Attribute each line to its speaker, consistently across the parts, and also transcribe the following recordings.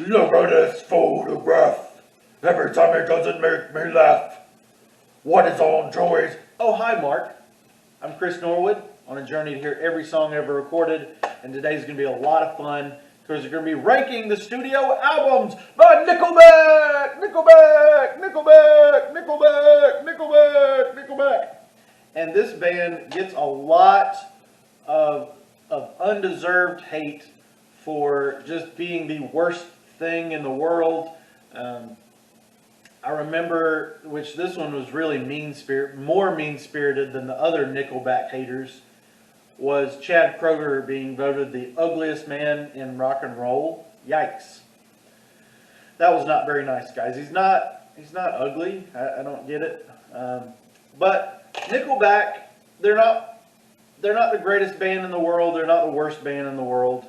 Speaker 1: Look at this photograph. Every time it doesn't make me laugh. What is on Joey's?
Speaker 2: Oh, hi, Mark. I'm Chris Norwood on a journey to hear every song ever recorded, and today's going to be a lot of fun because we're going to be ranking the studio albums by Nickelback, Nickelback, Nickelback, Nickelback, Nickelback, Nickelback. And this band gets a lot of undeserved hate for just being the worst thing in the world. I remember, which this one was really more mean-spirited than the other Nickelback haters, was Chad Kroeger being voted the ugliest man in rock and roll. Yikes. That was not very nice, guys. He's not ugly. I don't get it. But Nickelback, they're not the greatest band in the world. They're not the worst band in the world.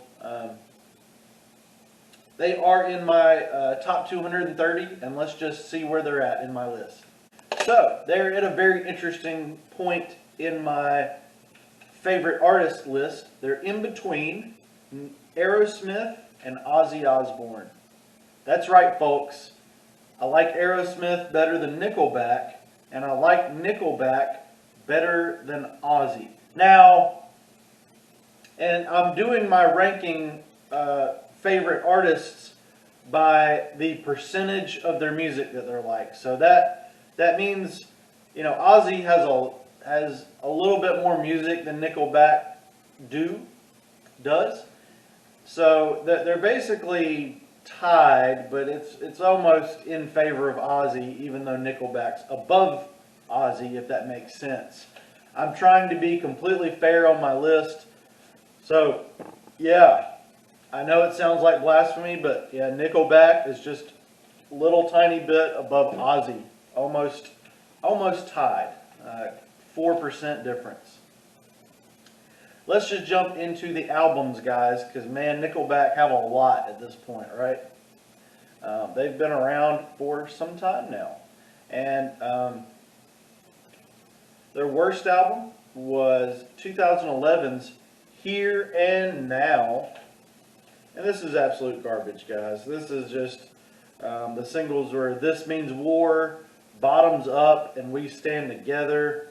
Speaker 2: They are in my top 230, and let's just see where they're at in my list. So, they're at a very interesting point in my favorite artist list. They're in between Aerosmith and Ozzy Osbourne. That's right, folks. I like Aerosmith better than Nickelback, and I like Nickelback better than Ozzy. Now, and I'm doing my ranking favorite artists by the percentage of their music that they're like. So that means, you know, Ozzy has a little bit more music than Nickelback does. So they're basically tied, but it's almost in favor of Ozzy, even though Nickelback's above Ozzy, if that makes sense. I'm trying to be completely fair on my list. So, yeah. I know it sounds like blasphemy, but yeah, Nickelback is just a little tiny bit above Ozzy. Almost tied. 4% difference. Let's just jump into the albums, guys, because man, Nickelback have a lot at this point, right? They've been around for some time now. And their worst album was 2011's Here and Now. And this is absolute garbage, guys. This is just, the singles were This Means War, Bottoms Up, and We Stand Together,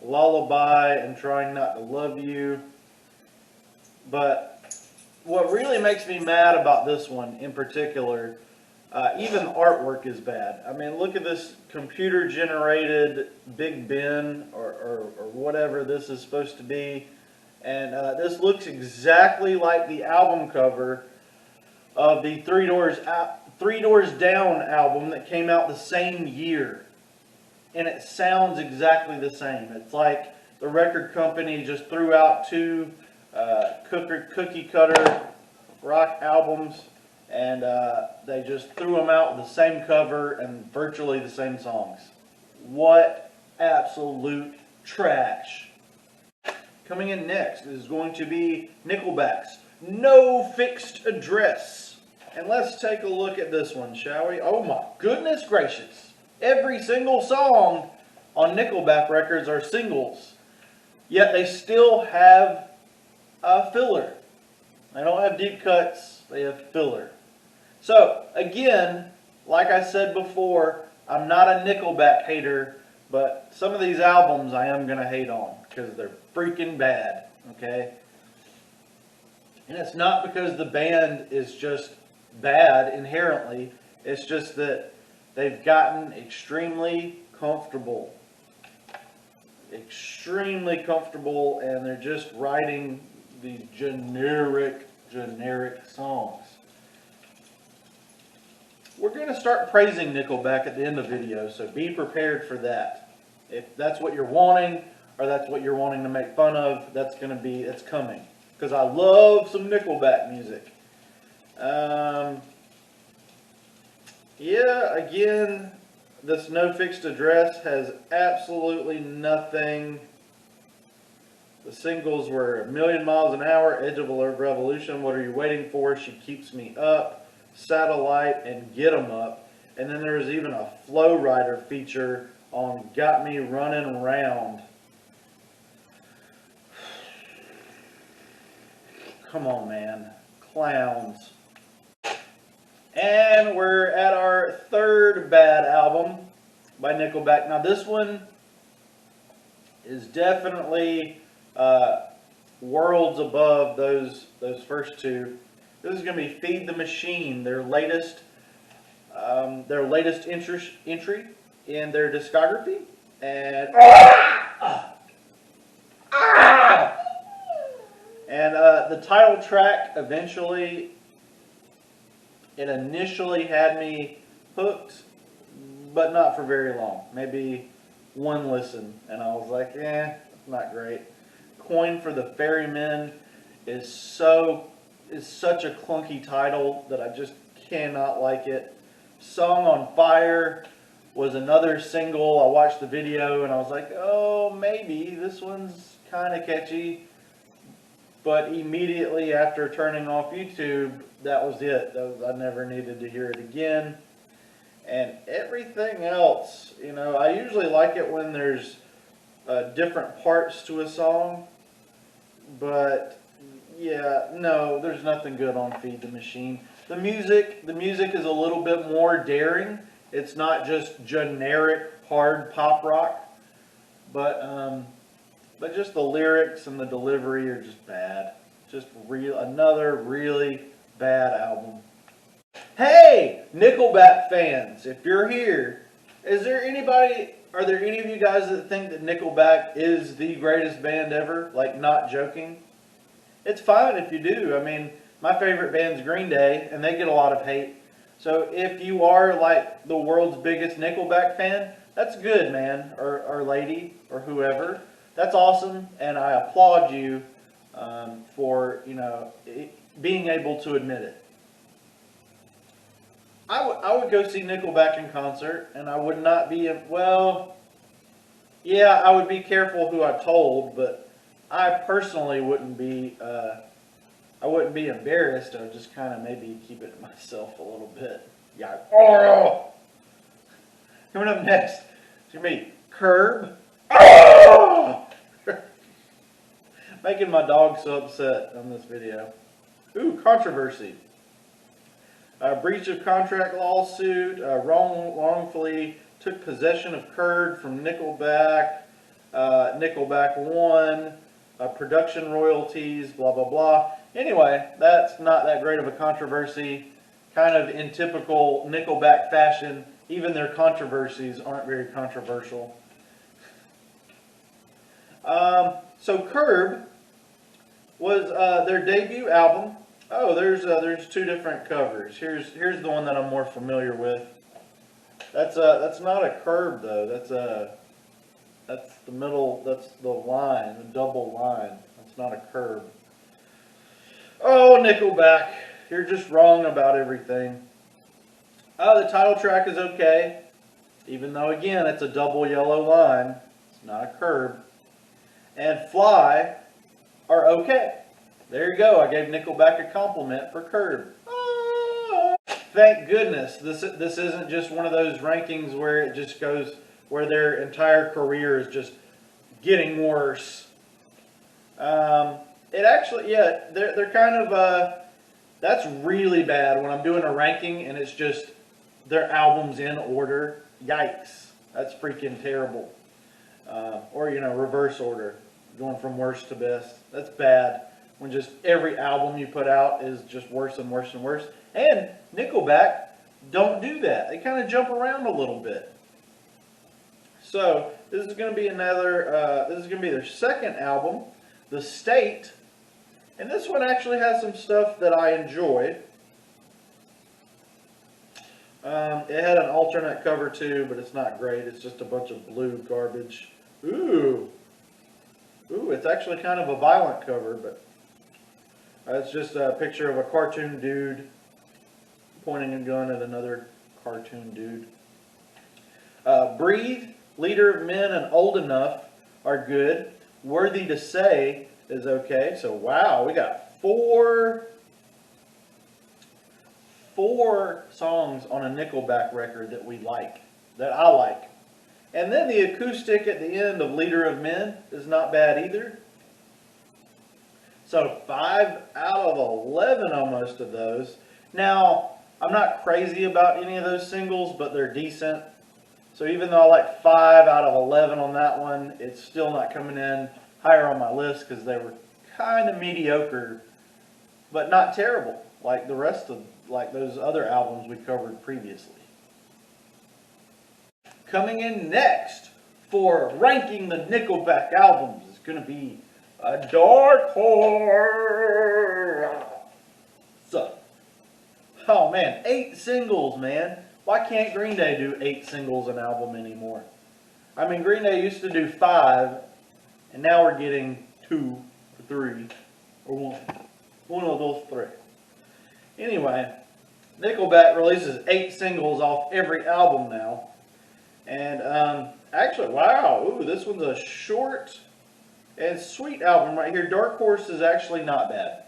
Speaker 2: Lullaby, and Trying Not to Love You. But what really makes me mad about this one in particular, even artwork is bad. I mean, look at this computer-generated Big Ben, or whatever this is supposed to be. And this looks exactly like the album cover of the Three Doors Down album that came out the same year. And it sounds exactly the same. It's like the record company just threw out two cookie cutter rock albums, and they just threw them out with the same cover and virtually the same songs. What absolute trash. Coming in next is going to be Nickelback's No Fixed Address. And let's take a look at this one, shall we? Oh my goodness gracious. Every single song on Nickelback records are singles. Yet they still have filler. They don't have deep cuts, they have filler. So, again, like I said before, I'm not a Nickelback hater, but some of these albums I am going to hate on because they're freaking bad, okay? And it's not because the band is just bad inherently. It's just that they've gotten extremely comfortable. Extremely comfortable, and they're just writing these generic songs. We're going to start praising Nickelback at the end of the video, so be prepared for that. If that's what you're wanting, or that's what you're wanting to make fun of, it's coming. Because I love some Nickelback music. Yeah, again, this No Fixed Address has absolutely nothing. The singles were A Million Miles an Hour, Edge of a Revolution, What Are You Waiting For, She Keeps Me Up, Satellite, and Get 'Em Up. And then there was even a Flow Rider feature on Got Me Running Round. Come on, man. Clowns. And we're at our third bad album by Nickelback. Now this one is definitely worlds above those first two. This is going to be "Feed the Machine," their latest entry in their discography, and the title track initially had me hooked, but not for very long. Maybe one listen, and I was like, it's not great. "Coin for the Ferrymen" is such a clunky title that I just cannot like it. "Song on Fire" was another single. I watched the video and I was like, oh, maybe this one's kind of catchy. But immediately after turning off YouTube, that was it. I never needed to hear it again. And everything else, I usually like it when there's different parts to a song. But yeah, no, there's nothing good on "Feed the Machine." The music is a little bit more daring. It's not just generic hard pop rock, but just the lyrics and the delivery are just bad. Just another really bad album. Hey, Nickelback fans, if you're here, are there any of you guys that think that Nickelback is the greatest band ever? Like, not joking? It's fine if you do. I mean, my favorite band's Green Day, and they get a lot of hate. So if you are like the world's biggest Nickelback fan, that's good, man, or lady, or whoever. That's awesome, and I applaud you for being able to admit it. I would go see Nickelback in concert, and I would not be I would be careful who I told, but I personally wouldn't be. I wouldn't be embarrassed. I would just kind of maybe keep it to myself a little bit. Yeah. Oh! Coming up next, it's gonna be Curb. Oh! Making my dog so upset on this video. Ooh, controversy. Breach of contract lawsuit. Wrongfully took possession of Curb from Nickelback. Nickelback won. Production royalties. Blah blah blah. Anyway, that's not that great of a controversy. Kind of in typical Nickelback fashion, even their controversies aren't very controversial. So Curb was their debut album. Oh, there's two different covers. Here's the one that I'm more familiar with. That's not a Curb though. That's the middle. That's the line, the double line. That's not a Curb. Oh, Nickelback, you're just wrong about everything. The title track is okay, even though again it's a double yellow line. It's not a Curb. And Fly are okay. There you go. I gave Nickelback a compliment for Curb. Thank goodness this isn't just one of those rankings where it just goes where their entire career is just getting worse. It actually, they're kind of that's really bad when I'm doing a ranking and it's just their albums in order. Yikes, that's freaking terrible. Or reverse order, going from worst to best. That's bad. When just every album you put out is just worse and worse and worse. And Nickelback don't do that. They kind of jump around a little bit. So this is going to be this is going to be their second album, The State. And this one actually has some stuff that I enjoyed. It had an alternate cover too, but it's not great. It's just a bunch of blue garbage. Ooh, it's actually kind of a violent cover, but it's just a picture of a cartoon dude pointing a gun at another cartoon dude. Breathe, Leader of Men, and Old Enough are good. Worthy to Say is okay. So wow, we got four songs on a Nickelback record that I like. And then the acoustic at the end of Leader of Men is not bad either. So 5 out of 11 almost of those. Now, I'm not crazy about any of those singles, but they're decent. So even though I like 5 out of 11 on that one, it's still not coming in higher on my list because they were kind of mediocre, but not terrible like the rest of like those other albums we covered previously. Coming in next for ranking the Nickelback albums is going to be a dark horse. So, oh man, 8 singles, man. Why can't Green Day do 8 singles an album anymore? I mean, Green Day used to do 5, and now we're getting 2 or 3 or 1. One of those 3. Anyway, Nickelback releases 8 singles off every album now. And actually, wow, ooh, this one's a short and sweet album right here. Dark Horse is actually not bad.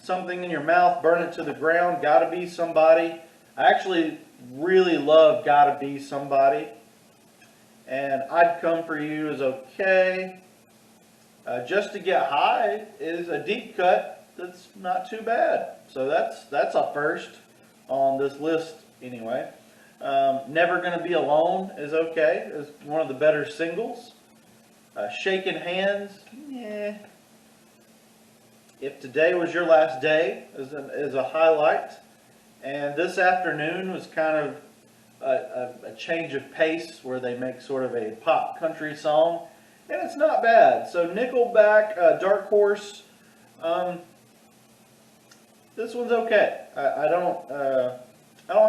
Speaker 2: Something in Your Mouth, Burn It to the Ground, Gotta Be Somebody. I actually really love Gotta Be Somebody. And I'd Come For You is okay. Just to Get High is a deep cut that's not too bad. So that's a first on this list anyway. Never Gonna Be Alone is okay. It's one of the better singles. Shaking Hands, yeah. If Today Was Your Last Day is a highlight. And This Afternoon was kind of a change of pace where they make sort of a pop country song. And it's not bad. So Nickelback, Dark Horse, this one's okay. I don't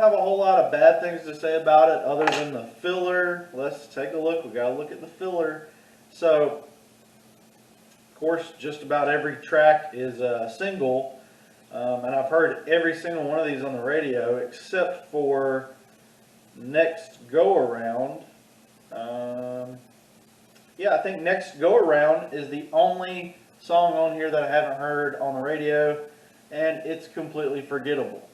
Speaker 2: have a whole lot of bad things to say about it other than the filler. Let's take a look. We got to look at the filler. So, of course, just about every track is a single, and I've heard every single one of these on the radio except for Next Go Around. Yeah, I think Next Go Around is the only song on here that I haven't heard on the radio, and it's completely forgettable.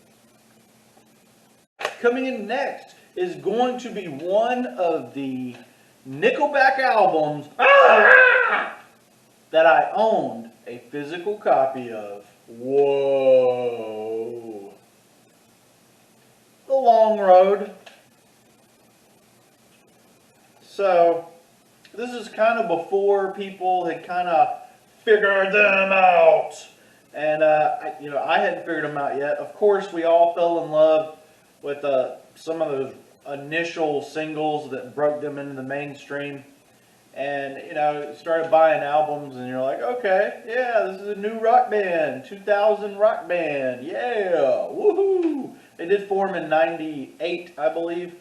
Speaker 2: Coming in next is going to be one of the Nickelback albums that I owned a physical copy of. Whoa. The Long Road. So, this is kind of before people had kind of figured them out. And, I hadn't figured them out yet. Of course, we all fell in love with some of those initial singles that broke them into the mainstream. And, started buying albums and you're like, okay, yeah, this is a new rock band, 2000 rock band, yeah, woohoo. They did form in 98, I believe.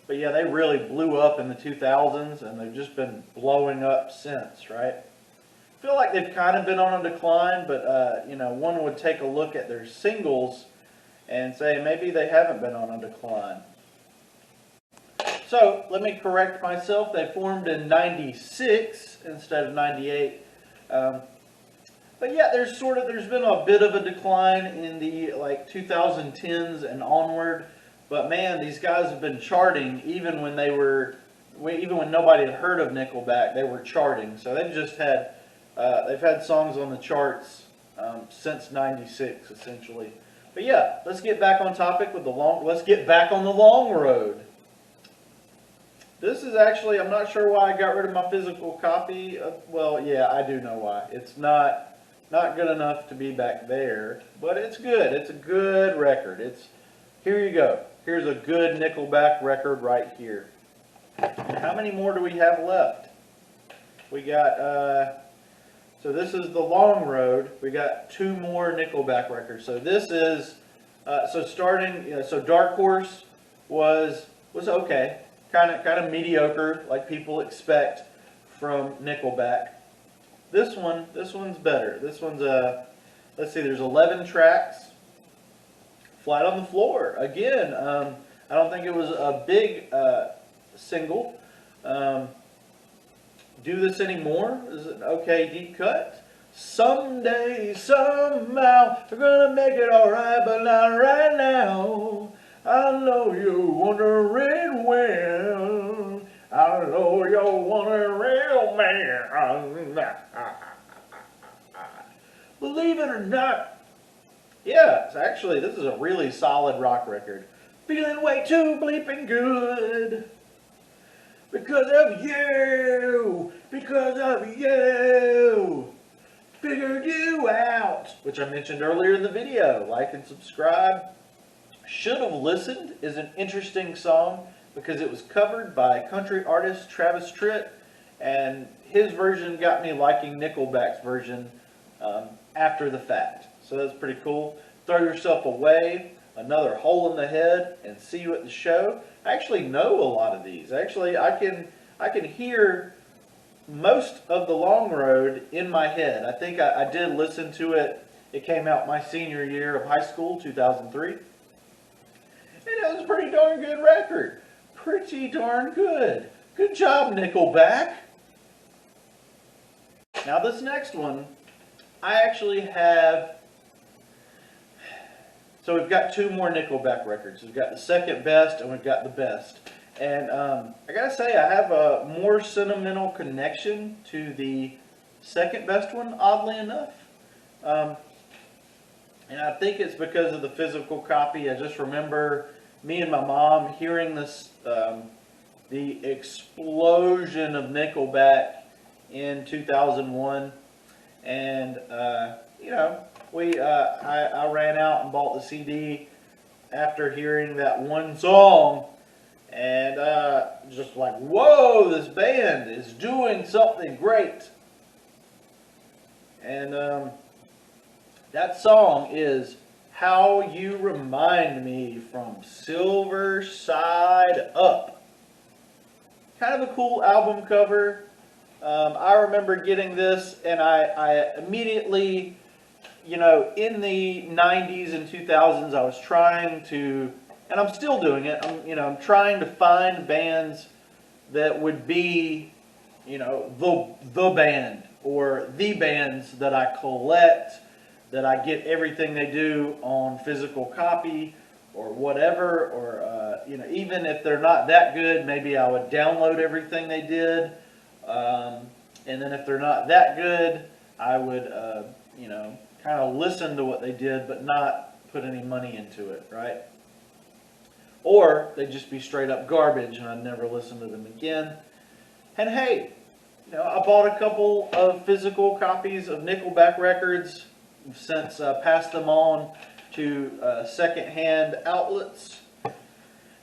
Speaker 2: But yeah, they really blew up in the 2000s and they've just been blowing up since, right? I feel like they've kind of been on a decline, but, one would take a look at their singles and say maybe they haven't been on a decline. So, let me correct myself. They formed in 96 instead of 98. But yeah, there's been a bit of a decline in the 2010s and onward. But man, these guys have been charting even when nobody had heard of Nickelback. They were charting. So they've had songs on the charts since 96 essentially. But yeah, let's get back on topic with let's get back on the long road. This is actually, I'm not sure why I got rid of my physical copy. Well, yeah, I do know why. It's not good enough to be back there, but it's good. It's a good record. Here you go. Here's a good Nickelback record right here. And how many more do we have left? We got, so this is The Long Road. We got 2 more Nickelback records. So this is, so Dark Horse was okay. Kind of mediocre, like people expect from Nickelback. This one's better. This one's let's see, there's 11 tracks. Flat on the Floor. Again, I don't think it was a big single. Do This Anymore is an okay deep cut. Someday, somehow, we're gonna make it alright, but not right now. I know you're wondering when. I know you're wondering when. Believe it or not, Yeah, it's actually, this is a really solid rock record. Feeling way too bleeping good. Because of you. Because of you. Figured you out. Which I mentioned earlier in the video. Like and subscribe. Should Have Listened is an interesting song because it was covered by country artist Travis Tritt, and his version got me liking Nickelback's version after the fact. So that's pretty cool. Throw Yourself Away, Another Hole in the Head, and See You at the Show. I actually know a lot of these. Actually, I can hear most of The Long Road in my head. I think I did listen to it. It came out my senior year of high school, 2003. And it was a pretty darn good record. Pretty darn good. Good job, Nickelback. Now this next one, I actually have... So we've got two more Nickelback records. We've got the second best and we've got the best. And I gotta say, I have a more sentimental connection to the second best one, oddly enough. And I think it's because of the physical copy. I just remember me and my mom hearing this, the explosion of Nickelback in 2001. And, you know, I ran out and bought the CD after hearing that one song. And just like, whoa, this band is doing something great. And that song is How You Remind Me from Silver Side Up. Kind of a cool album cover. I remember getting this and I immediately, you know, in the 90s and 2000s, I was trying to, and I'm still doing it, I'm trying to find bands that would be, you know, the band or the bands that I collect, that I get everything they do on physical copy or whatever, or, you know, even if they're not that good, maybe I would download everything they did. And then if they're not that good, I would, you know, kind of listen to what they did, but not put any money into it, right? Or they'd just be straight up garbage and I'd never listen to them again. And hey, you know, I bought a couple of physical copies of Nickelback records, since passed them on to secondhand outlets.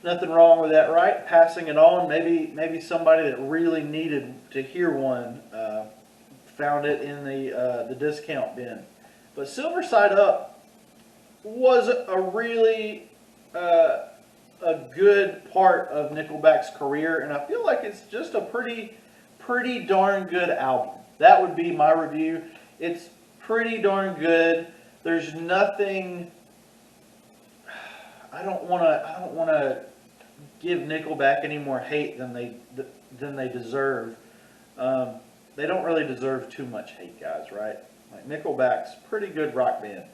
Speaker 2: Nothing wrong with that, right? Passing it on. Maybe somebody that really needed to hear one found it in the discount bin. But Silver Side Up was a really a good part of Nickelback's career, and I feel like it's just a pretty darn good album. That would be my review. It's pretty darn good. There's nothing. I don't want to give Nickelback any more hate than they deserve. They don't really deserve too much hate, guys, right? Like, Nickelback's a pretty good rock band.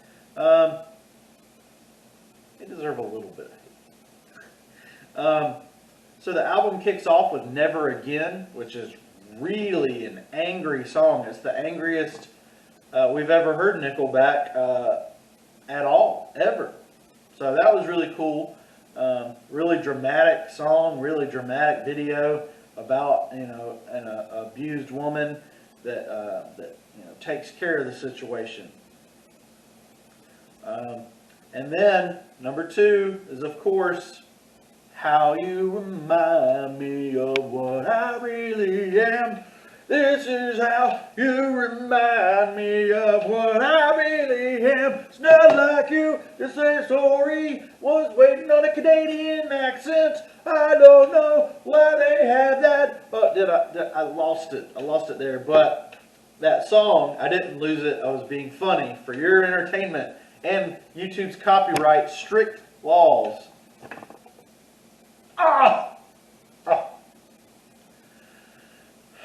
Speaker 2: They deserve a little bit of hate. So the album kicks off with Never Again, which is really an angry song. It's the angriest we've ever heard Nickelback at all, ever. So that was really cool. Really dramatic song, really dramatic video about, you know, an abused woman that you know, takes care of the situation. And then number 2 is, of course, How You Remind Me of What I Really Am. This is how you remind me of what I really am. It's not like you to say sorry. Was waiting on a Canadian accent. I don't know why they have that. But I lost it. I lost it there. But that song, I didn't lose it. I was being funny for your entertainment and YouTube's copyright strict laws.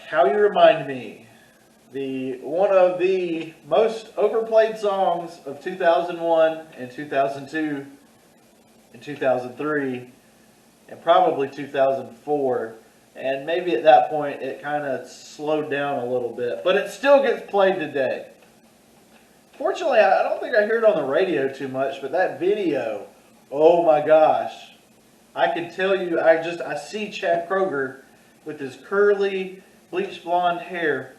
Speaker 2: How You Remind Me, one of the most overplayed songs of 2001 and 2002 and 2003 and probably 2004, and maybe at that point it kind of slowed down a little bit, but it still gets played today. Fortunately, I don't think I hear it on the radio too much, but that video, oh my gosh. I can tell you, I see Chad Kroeger with his curly, bleached blonde hair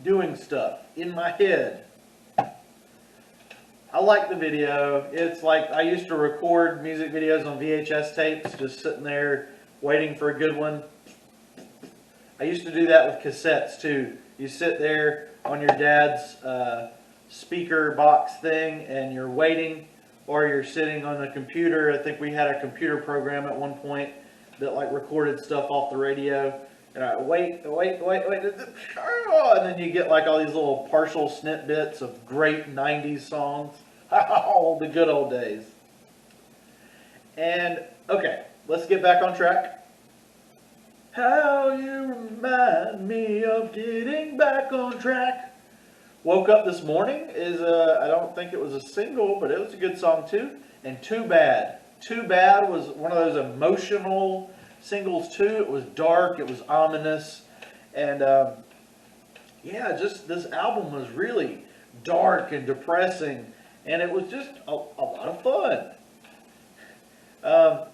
Speaker 2: doing stuff in my head. I like the video. It's like I used to record music videos on VHS tapes, just sitting there waiting for a good one. I used to do that with cassettes too. You sit there on your dad's speaker box thing and you're waiting, or you're sitting on a computer. I think we had a computer program at one point that like recorded stuff off the radio. And I wait, and then you get like all these little partial snippets of great 90s songs. Oh, the good old days. And okay, let's get back on track. How you remind me of getting back on track. Woke Up This Morning is I don't think it was a single, but it was a good song too. And Too Bad. Too Bad was one of those emotional singles too. It was dark, it was ominous, and yeah, just this album was really dark and depressing, and it was just a lot of fun.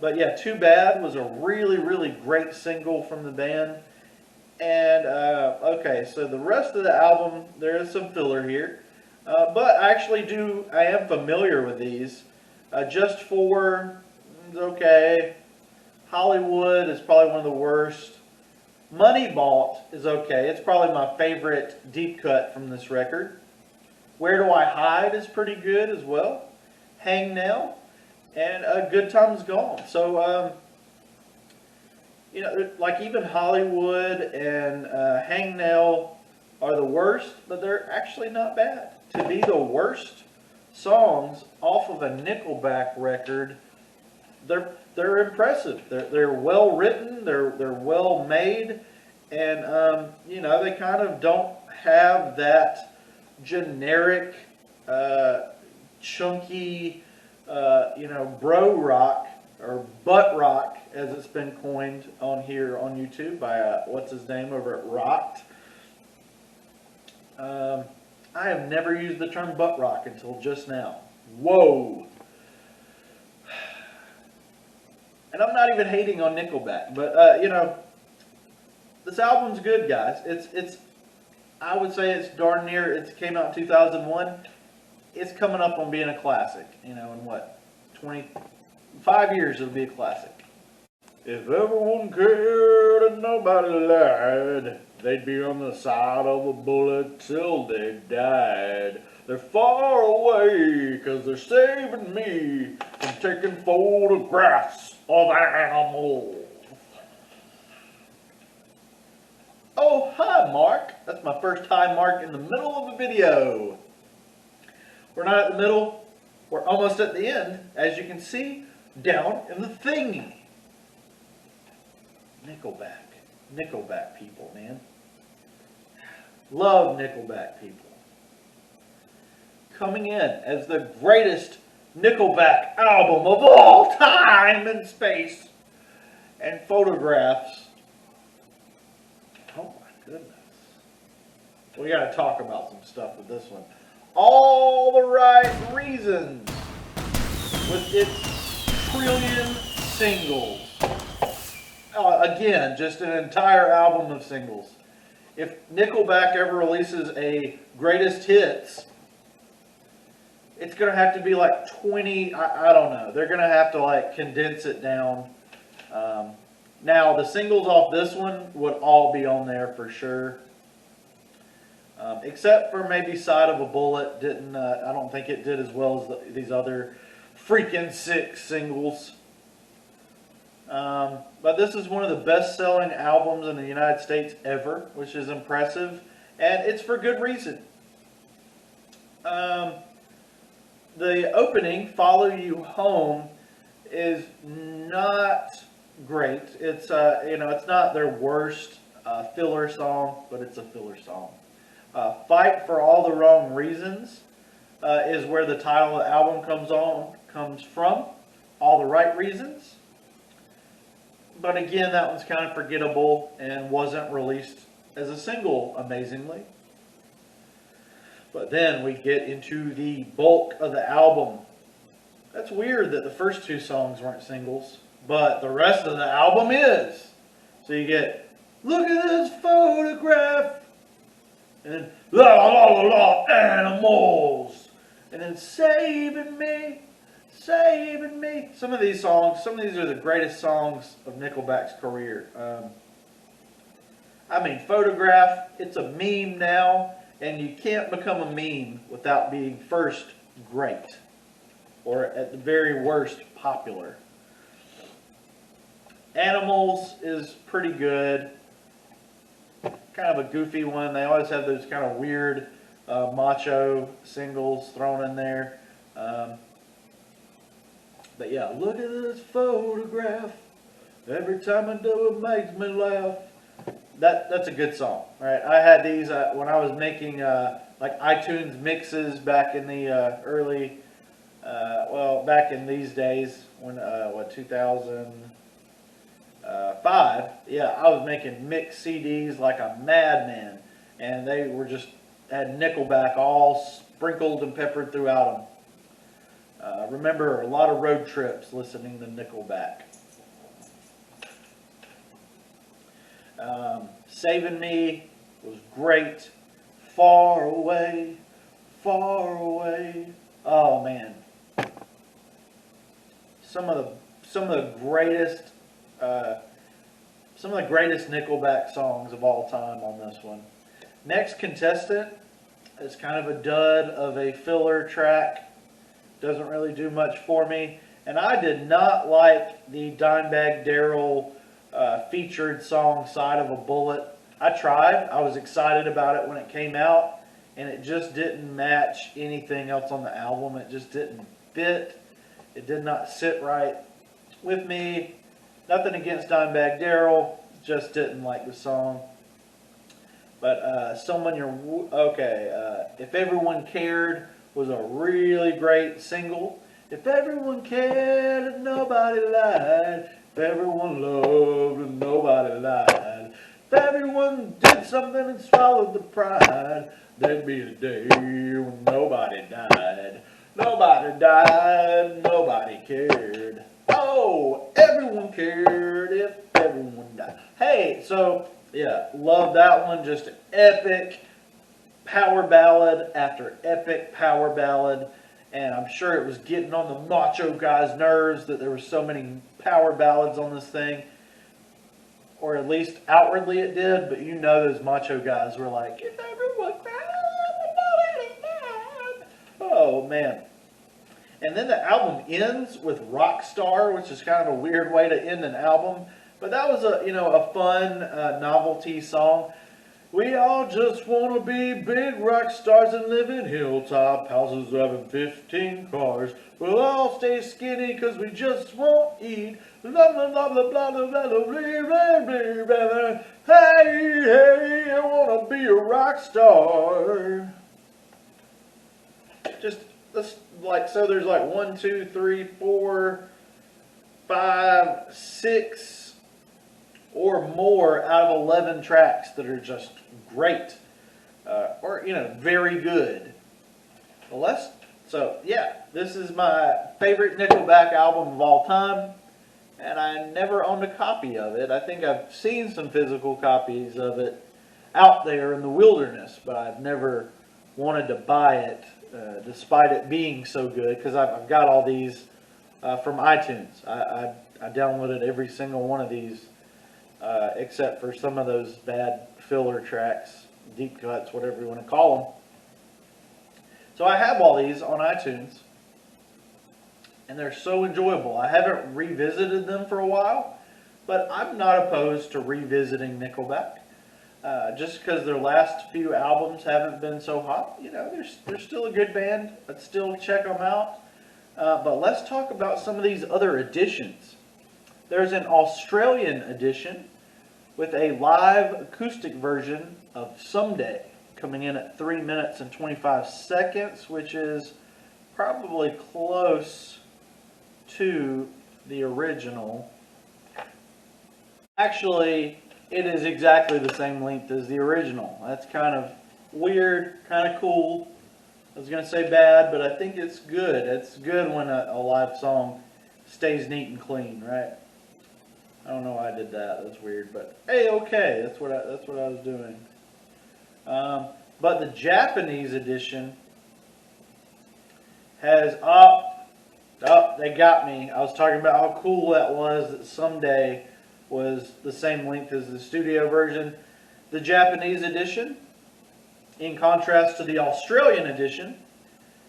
Speaker 2: But yeah, Too Bad was a really, really great single from the band. And okay, so the rest of the album, there is some filler here, but I am familiar with these. Just For, okay. Hollywood is probably one of the worst. Money Bought is okay. It's probably my favorite deep cut from this record. Where Do I Hide is pretty good as well. Hang Now, and Good Times Gone. So, you know, like even Hollywood and Hang Nail are the worst, but they're actually not bad. To be the worst songs off of a Nickelback record, they're impressive. They're well written. They're well made, and you know, they kind of don't have that generic, chunky, you know, bro rock or butt rock, as it's been coined on here on YouTube by what's his name over at Rocked. I have never used the term butt rock until just now. Whoa. And I'm not even hating on Nickelback, but you know, this album's good, guys. It's I would say it's darn near. It came out in 2001. It's coming up on being a classic. You know, in what, 25 years it'll be a classic. If everyone cared and nobody lied, they'd be on the side of a bullet till they died. They're far away because they're saving me from taking photographs of animals. Oh, hi, Mark. That's my first hi, Mark, in the middle of a video. We're not at the middle. We're almost at the end, as you can see, down in the thingy. Nickelback people, man. Love Nickelback people. Coming in as the greatest Nickelback album of all time in space and photographs. Oh my goodness. We gotta talk about some stuff with this one. All the Right Reasons with its trillion singles. Again, just an entire album of singles. If Nickelback ever releases a greatest hits, it's going to have to be like 20, I don't know. They're going to have to like condense it down. Now, the singles off this one would all be on there for sure. Except for maybe Side of a Bullet. I don't think it did as well as these other freaking 6 singles. But this is one of the best-selling albums in the United States ever, which is impressive, and it's for good reason. The opening, Follow You Home, is not great. It's you know, it's not their worst filler song, but it's a filler song. Fight for All the Wrong Reasons is where the title of the album comes from. All the Right Reasons. But again, that one's kind of forgettable and wasn't released as a single, amazingly. But then we get into the bulk of the album. That's weird that the first two songs weren't singles, but the rest of the album is. So you get, look at this photograph, and then, la la la la la, animals, and then saving me, saving me. Some of these songs, some of these are the greatest songs of Nickelback's career. I mean, Photograph, it's a meme now, and you can't become a meme without being first great, or at the very worst, popular. Animals is pretty good. Kind of a goofy one. They always have those kind of weird macho singles thrown in there. But yeah, look at this photograph. Every time I do it makes me laugh. That's a good song, right? I had these when I was making like iTunes mixes back in the early, back in these days when 2005. Yeah, I was making mix CDs like a madman, and they were just had Nickelback all sprinkled and peppered throughout them. Remember a lot of road trips listening to Nickelback. Saving Me was great. Far Away, Far Away. Oh man, some of the greatest Nickelback songs of all time on this one. Next Contestant is kind of a dud of a filler track. Doesn't really do much for me, and I did not like the Dimebag Darrell featured song Side of a Bullet. I tried. I was excited about it when it came out, and it just didn't match anything else on the album. It just didn't fit. It did not sit right with me. Nothing against Dimebag Darrell, just didn't like the song. But If Everyone Cared was a really great single. If everyone cared and nobody lied. If everyone loved and nobody lied. If everyone did something and swallowed the pride, there'd be a day when nobody died. Nobody died, nobody cared. Oh, everyone cared if everyone died. Hey, so, yeah, love that one. Just an epic power ballad after epic power ballad. And I'm sure it was getting on the macho guy's nerves that there were so many power ballads on this thing. Or at least outwardly it did, but you know those macho guys were like, if everyone cried, oh man. And then the album ends with Rockstar, which is kind of a weird way to end an album. But that was a fun novelty song. We all just want to be big rock stars and live in hilltop houses having 15 cars. We'll all stay skinny because we just won't eat. Blah, blah, blah, blah, blah, blah, blah, blah, blah, blah, blah. Hey, hey, I want to be a rock star. Just, so there's like 1, 2, 3, 4, 5, 6 or more out of 11 tracks that are just great, or very good. This is my favorite Nickelback album of all time, and I never owned a copy of it. I think I've seen some physical copies of it out there in the wilderness, but I've never wanted to buy it, despite it being so good, because I've got all these from iTunes. I downloaded every single one of these. Except for some of those bad filler tracks, deep cuts, whatever you want to call them. So I have all these on iTunes, and they're so enjoyable. I haven't revisited them for a while, but I'm not opposed to revisiting Nickelback. Just because their last few albums haven't been so hot. They're still a good band. I'd still check them out. But let's talk about some of these other editions. There's an Australian edition with a live acoustic version of Someday coming in at 3 minutes and 25 seconds, which is probably close to the original. Actually, it is exactly the same length as the original. That's kind of weird, kind of cool. was going to say bad, but I think it's good. It's good when a live song stays neat and clean, right? I don't know why I did that. That's weird, but hey, okay. That's what I was doing. But the Japanese edition has they got me. I was talking about how cool that was. That someday was the same length as the studio version. The Japanese edition, in contrast to the Australian edition,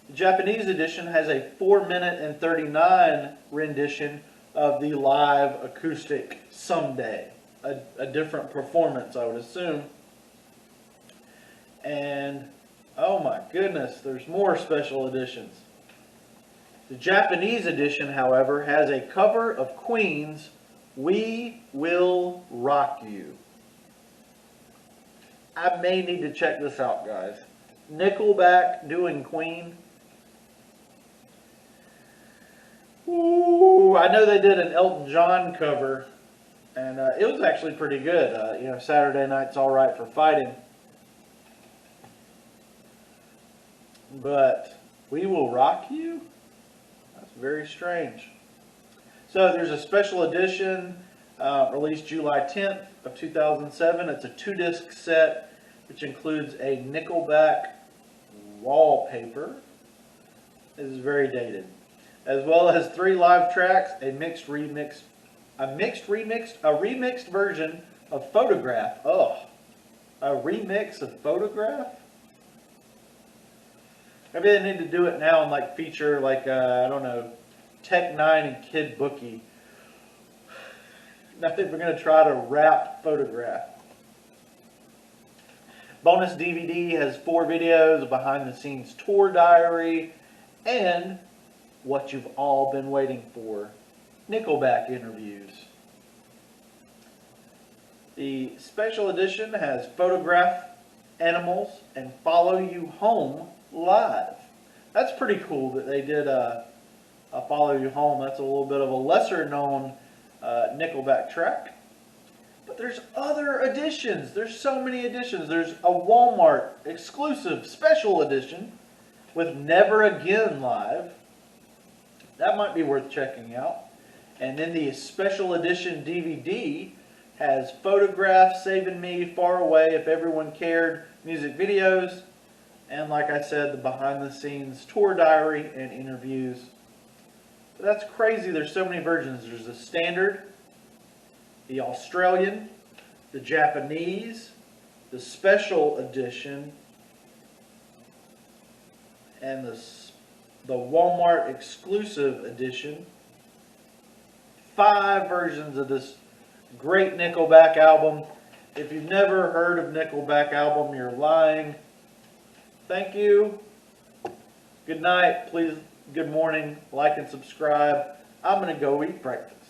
Speaker 2: the Japanese edition has a 4-minute and 39 rendition of the live acoustic Someday. A different performance, I would assume. And, oh my goodness, there's more special editions. The Japanese edition, however, has a cover of Queen's "We Will Rock You." I may need to check this out, guys. Nickelback doing Queen. Ooh, I know they did an Elton John cover, and it was actually pretty good. Saturday Night's All Right for Fighting. But "We Will Rock You"? That's very strange. So there's a special edition released July 10th of 2007. It's a 2-disc set which includes a Nickelback wallpaper. This is very dated. As well as 3 live tracks, a remixed version of Photograph. Oh, a remix of Photograph? Maybe they need to do it now and feature I don't know, Tech 9 and Kid Bookie. I think we're going to try to rap Photograph. Bonus DVD has 4 videos, a behind-the-scenes tour diary, and what you've all been waiting for, Nickelback interviews. The special edition has Photograph, Animals, and Follow You Home live. That's pretty cool that they did a Follow You Home. That's a little bit of a lesser known Nickelback track. But there's other editions. There's so many editions. There's a Walmart exclusive special edition with Never Again live. That might be worth checking out. And then the special edition DVD has Photograph, Saving Me, Far Away, If Everyone Cared, music videos, and like I said, the behind-the-scenes tour diary and interviews. But that's crazy. There's so many versions. There's the standard, the Australian, the Japanese, the special edition, and the Walmart exclusive edition. 5 versions of this great Nickelback album. If you've never heard of Nickelback album, you're lying. Thank you. Good night. Please, good morning. Like and subscribe. I'm going to go eat breakfast.